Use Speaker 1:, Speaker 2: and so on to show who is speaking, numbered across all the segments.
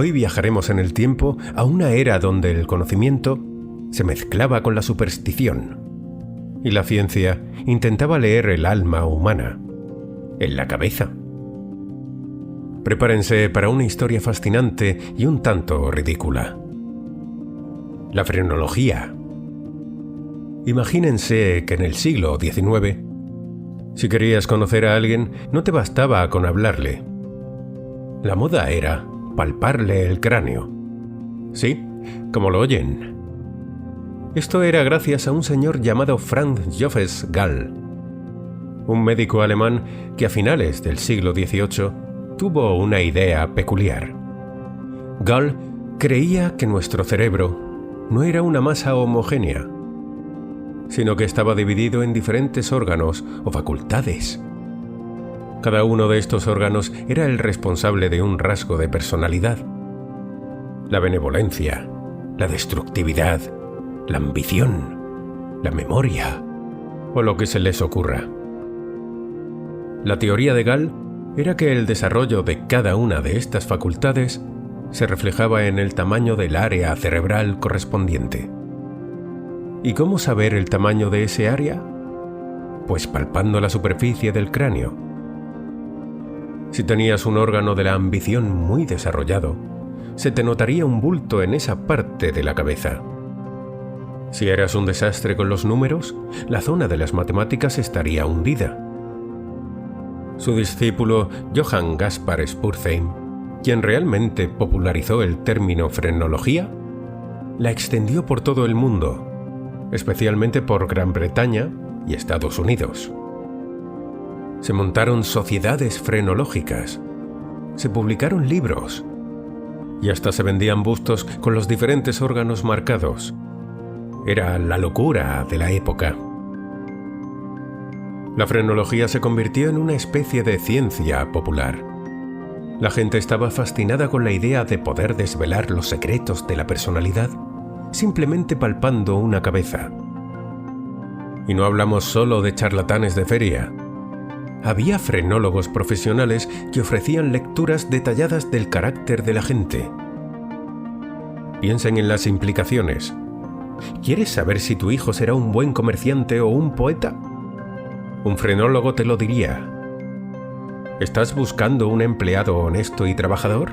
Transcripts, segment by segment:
Speaker 1: Hoy viajaremos en el tiempo a una era donde el conocimiento se mezclaba con la superstición y la ciencia intentaba leer el alma humana en la cabeza. Prepárense para una historia fascinante y un tanto ridícula. La frenología. Imagínense que en el siglo XIX, si querías conocer a alguien, no te bastaba con hablarle. La moda era palparle el cráneo. Sí, como lo oyen. Esto era gracias a un señor llamado Franz Joseph Gall, un médico alemán que a finales del siglo XVIII tuvo una idea peculiar. Gall creía que nuestro cerebro no era una masa homogénea, sino que estaba dividido en diferentes órganos o facultades. Cada uno de estos órganos era el responsable de un rasgo de personalidad: la benevolencia, la destructividad, la ambición, la memoria o lo que se les ocurra. La teoría de Gall era que el desarrollo de cada una de estas facultades se reflejaba en el tamaño del área cerebral correspondiente. ¿Y cómo saber el tamaño de ese área? Pues palpando la superficie del cráneo. Si tenías un órgano de la ambición muy desarrollado, se te notaría un bulto en esa parte de la cabeza. Si eras un desastre con los números, la zona de las matemáticas estaría hundida. Su discípulo Johann Gaspar Spurzheim, quien realmente popularizó el término frenología, la extendió por todo el mundo, especialmente por Gran Bretaña y Estados Unidos. Se montaron sociedades frenológicas, se publicaron libros y hasta se vendían bustos con los diferentes órganos marcados. Era la locura de la época. La frenología se convirtió en una especie de ciencia popular. La gente estaba fascinada con la idea de poder desvelar los secretos de la personalidad simplemente palpando una cabeza. Y no hablamos solo de charlatanes de feria. Había frenólogos profesionales que ofrecían lecturas detalladas del carácter de la gente. Piensen en las implicaciones. ¿Quieres saber si tu hijo será un buen comerciante o un poeta? Un frenólogo te lo diría. ¿Estás buscando un empleado honesto y trabajador?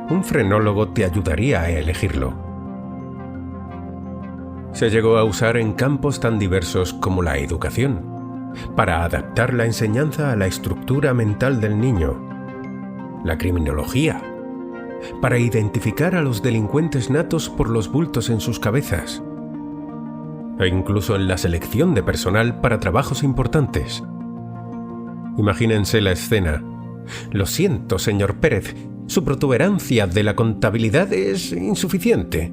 Speaker 1: Un frenólogo te ayudaría a elegirlo. Se llegó a usar en campos tan diversos como la educación, para adaptar la enseñanza a la estructura mental del niño, la criminología, para identificar a los delincuentes natos por los bultos en sus cabezas, e incluso en la selección de personal para trabajos importantes. Imagínense la escena. Lo siento, señor Pérez, su protuberancia de la contabilidad es insuficiente.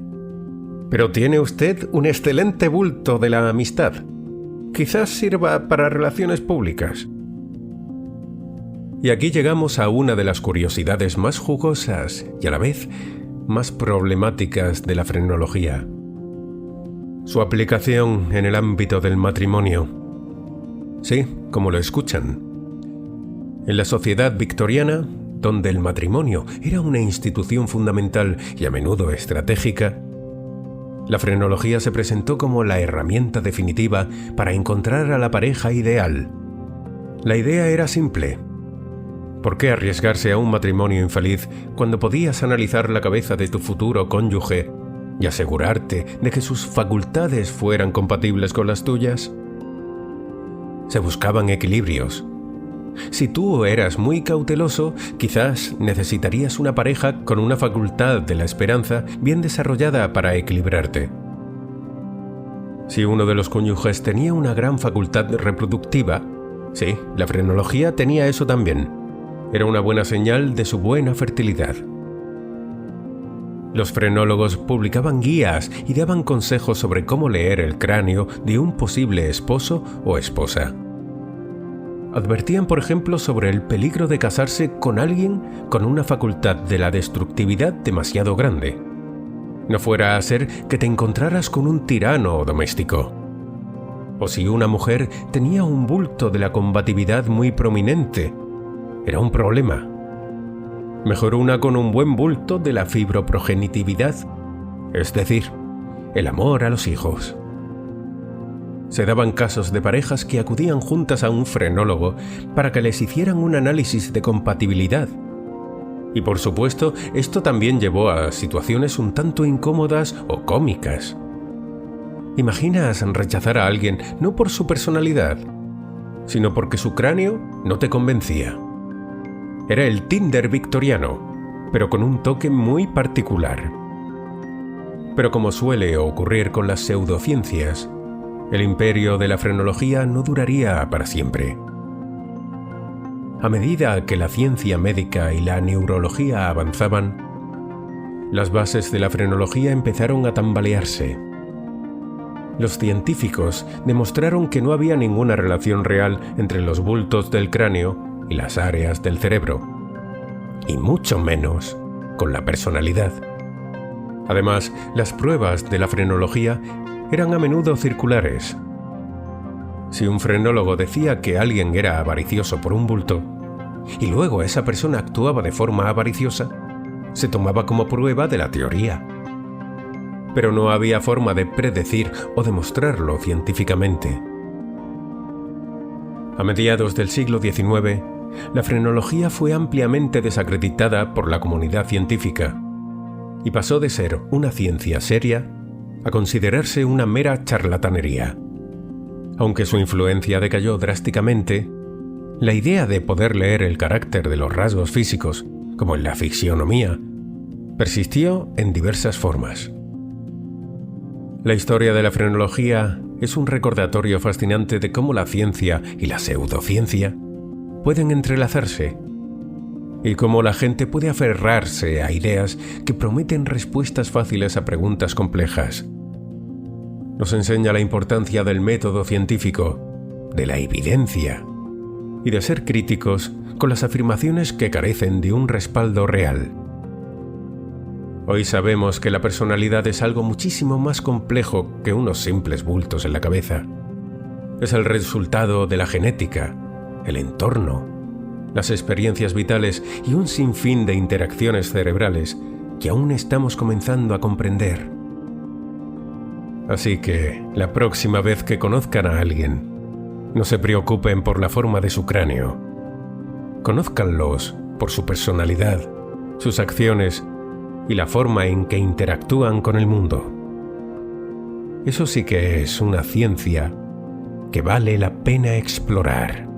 Speaker 1: Pero tiene usted un excelente bulto de la amistad. Quizás sirva para relaciones públicas. Y aquí llegamos a una de las curiosidades más jugosas y a la vez más problemáticas de la frenología: su aplicación en el ámbito del matrimonio. Sí, como lo escuchan. En la sociedad victoriana, donde el matrimonio era una institución fundamental y a menudo estratégica, la frenología se presentó como la herramienta definitiva para encontrar a la pareja ideal. La idea era simple: ¿por qué arriesgarse a un matrimonio infeliz cuando podías analizar la cabeza de tu futuro cónyuge y asegurarte de que sus facultades fueran compatibles con las tuyas? Se buscaban equilibrios. Si tú eras muy cauteloso, quizás necesitarías una pareja con una facultad de la esperanza bien desarrollada para equilibrarte. Si uno de los cónyuges tenía una gran facultad reproductiva, sí, la frenología tenía eso también. Era una buena señal de su buena fertilidad. Los frenólogos publicaban guías y daban consejos sobre cómo leer el cráneo de un posible esposo o esposa. Advertían, por ejemplo, sobre el peligro de casarse con alguien con una facultad de la destructividad demasiado grande. No fuera a ser que te encontraras con un tirano doméstico. O si una mujer tenía un bulto de la combatividad muy prominente, era un problema. Mejor una con un buen bulto de la fibroprogenitividad, es decir, el amor a los hijos. Se daban casos de parejas que acudían juntas a un frenólogo para que les hicieran un análisis de compatibilidad. Y por supuesto, esto también llevó a situaciones un tanto incómodas o cómicas. ¿Imaginas rechazar a alguien no por su personalidad, sino porque su cráneo no te convencía? Era el Tinder victoriano, pero con un toque muy particular. Pero como suele ocurrir con las pseudociencias, el imperio de la frenología no duraría para siempre. A medida que la ciencia médica y la neurología avanzaban, las bases de la frenología empezaron a tambalearse. Los científicos demostraron que no había ninguna relación real entre los bultos del cráneo y las áreas del cerebro, y mucho menos con la personalidad. Además, las pruebas de la frenología eran a menudo circulares. Si un frenólogo decía que alguien era avaricioso por un bulto, y luego esa persona actuaba de forma avariciosa, se tomaba como prueba de la teoría. Pero no había forma de predecir o demostrarlo científicamente. A mediados del siglo XIX, la frenología fue ampliamente desacreditada por la comunidad científica y pasó de ser una ciencia seria a considerarse una mera charlatanería. Aunque su influencia decayó drásticamente, la idea de poder leer el carácter de los rasgos físicos, como en la fisionomía, persistió en diversas formas. La historia de la frenología es un recordatorio fascinante de cómo la ciencia y la pseudociencia pueden entrelazarse y cómo la gente puede aferrarse a ideas que prometen respuestas fáciles a preguntas complejas. Nos enseña la importancia del método científico, de la evidencia y de ser críticos con las afirmaciones que carecen de un respaldo real. Hoy sabemos que la personalidad es algo muchísimo más complejo que unos simples bultos en la cabeza. Es el resultado de la genética, el entorno, las experiencias vitales y un sinfín de interacciones cerebrales que aún estamos comenzando a comprender. Así que, la próxima vez que conozcan a alguien, no se preocupen por la forma de su cráneo. Conózcanlos por su personalidad, sus acciones y la forma en que interactúan con el mundo. Eso sí que es una ciencia que vale la pena explorar.